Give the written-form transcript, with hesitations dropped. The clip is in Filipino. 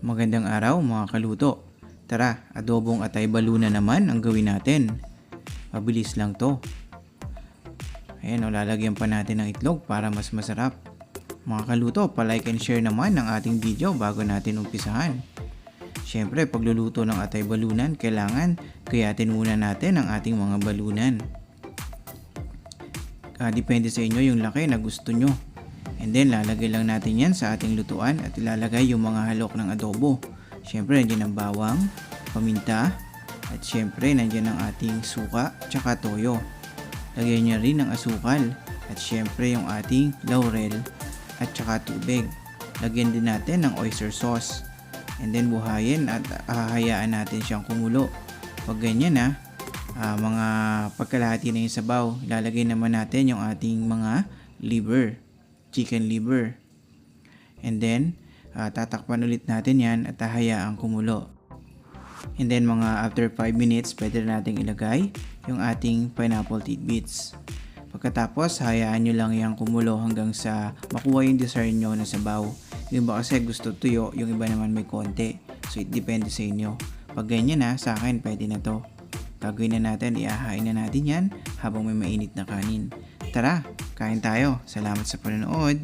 Magandang araw mga kaluto. Tara, adobong atay baluna naman ang gawin natin. Mabilis lang to. Ayan, lalagyan pa natin ng itlog para mas masarap. Mga kaluto, palike and share naman ang ating video bago natin umpisahan. Siyempre, pagluluto ng atay balunan, kailangan kayatin muna natin ang ating mga balunan. Depende sa inyo yung laki na gusto nyo. And then, lalagay lang natin yan sa ating lutuan at ilalagay yung mga halok ng adobo. Siyempre, nandiyan ang bawang, paminta, at siyempre, nandiyan ang ating suka, tsaka toyo. Lagyan nyo rin ng asukal, at siyempre yung ating laurel, at tsaka tubig. Lagyan din natin ng oyster sauce. And then, buhayin at hahayaan natin siyang kumulo. Pag ganyan na, mga pagkalahati na yung sabaw, ilalagay naman natin yung ating mga liver, chicken liver. And then, tatakpan ulit natin yan at hahayaang kumulo. And then mga after 5 minutes, pwede na natin ilagay yung ating pineapple tidbits. Pagkatapos, hayaan nyo lang yung kumulo hanggang sa makuha yung desired nyo na sabaw. Yung iba kasi gusto tuyo, yung iba naman may konti. So it depende sa inyo. Pag ganyan na, sa akin pwede na to. Gagawin na natin, iahain na natin yan habang may mainit na kanin. Tara, kain tayo. Salamat sa panonood.